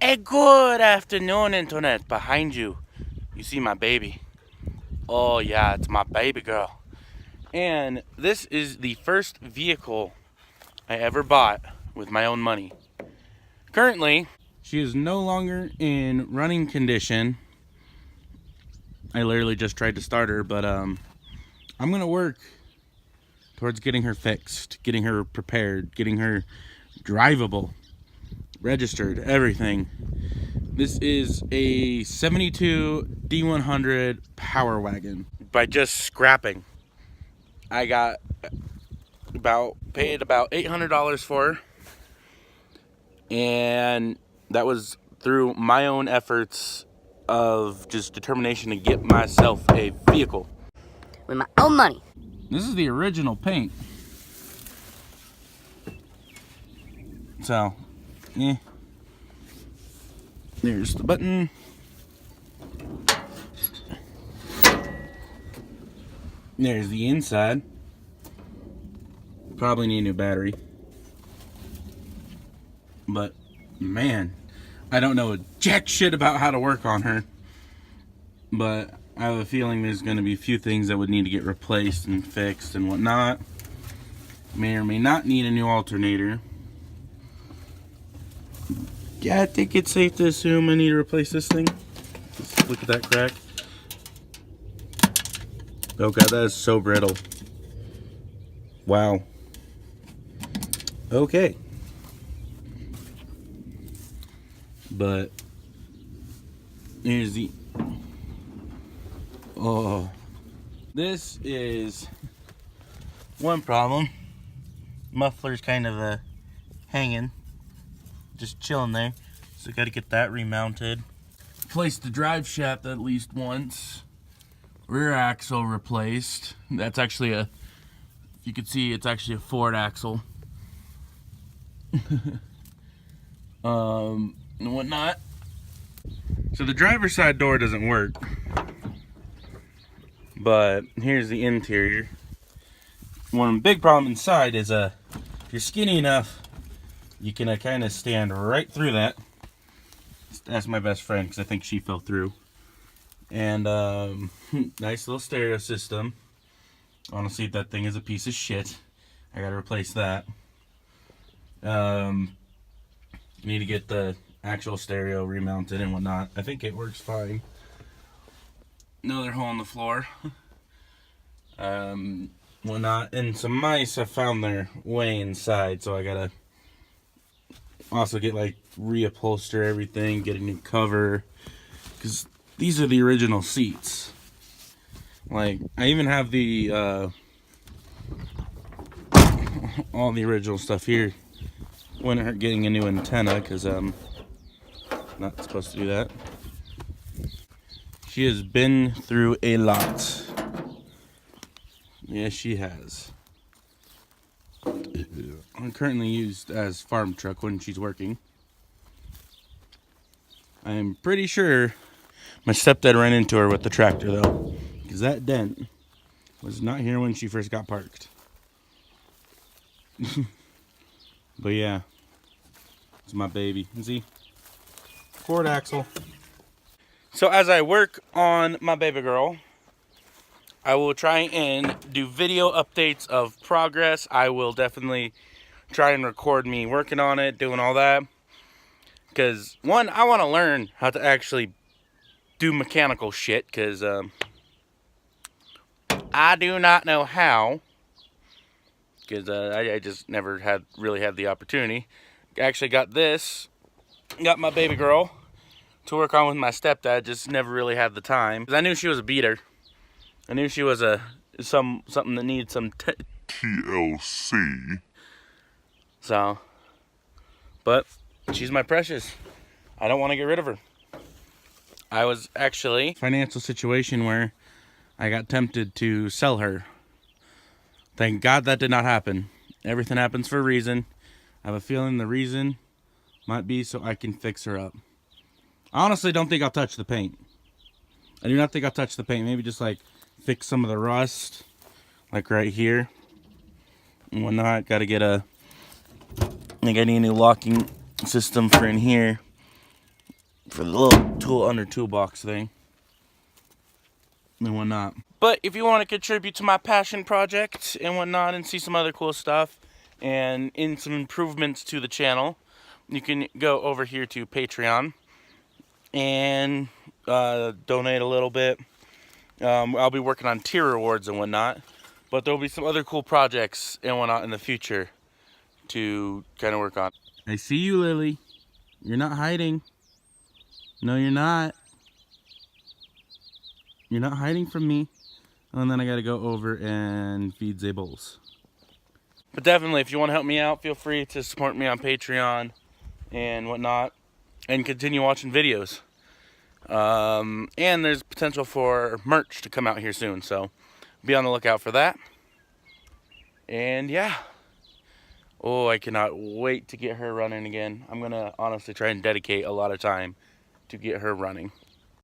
A good afternoon, internet. Behind you, you see my baby. Oh yeah, it's my baby girl. And this is the first vehicle I ever bought with my own money. Currently, she is no longer in running condition. I literally just tried to start her, but I'm gonna work towards getting her fixed, getting her prepared, getting her drivable, registered, everything. This is a 72 D100 Powerwagon. By just scrapping, I got paid about $800 for her, and that was through my own efforts of just determination to get myself a vehicle with my own money. This is the original paint. So, there's the button. There's the inside. Probably need a new battery. But, man, I don't know jack shit about how to work on her. But I have a feeling there's going to be a few things that would need to get replaced and fixed and whatnot. May or may not need a new alternator. Yeah, I think it's safe to assume I need to replace this thing. Just look at that crack. Oh god, that is so brittle. Wow. Okay. But here's the... Oh. This is one problem. Muffler's kind of hanging. Just chilling there. So got to get that remounted. Replaced the drive shaft at least once. Rear axle replaced. That's actually you can see it's actually a Ford axle. And whatnot. So the driver's side door doesn't work. But here's the interior. One big problem inside is if you're skinny enough, you can kind of stand right through that. That's my best friend because I think she fell through. And nice little stereo system. Honestly, that thing is a piece of shit. I gotta replace that. Need to get the actual stereo remounted and whatnot. I think it works fine. Another hole in the floor. Whatnot. And some mice have found their way inside, so I gotta also get like reupholster everything, get a new cover, because these are the original seats. Like, I even have the all the original stuff here. Wouldn't hurt getting a new antenna, because I'm not supposed to do that. She has been through a lot. Yes, she has. I'm currently used as farm truck when she's working. I am pretty sure my stepdad ran into her with the tractor though, because that dent was not here when she first got parked. But yeah, it's my baby. See, Ford axle. So as I work on my baby girl, I will try and do video updates of progress. I will definitely try and record me working on it, doing all that. Because, one, I want to learn how to actually do mechanical shit. Because I do not know how. Because I just never really had the opportunity. Actually got my baby girl to work on with my stepdad. Just never really had the time. Because I knew she was a beater. I knew she was something that needed some TLC. So, but she's my precious. I don't want to get rid of her. I was actually financial situation where I got tempted to sell her. Thank God that did not happen. Everything happens for a reason. I have a feeling the reason might be so I can fix her up. I honestly don't think I'll touch the paint. I do not think I'll touch the paint. Maybe just like fix some of the rust, like right here and whatnot. I think I need a new locking system for in here. for the little tool under toolbox thing and whatnot. But if you want to contribute to my passion project and whatnot and see some other cool stuff and in some improvements to the channel, you can go over here to Patreon and donate a little bit. I'll be working on tier rewards and whatnot, but there'll be some other cool projects and whatnot in the future to kind of work on. I see you, Lily. You're not hiding. No, you're not. You're not hiding from me. And then I gotta go over and feed the bulls. But definitely, if you want to help me out, feel free to support me on Patreon and whatnot, and continue watching videos. And there's potential for merch to come out here soon, so be on the lookout for that. And yeah. Oh, I cannot wait to get her running again. I'm gonna honestly try and dedicate a lot of time to get her running.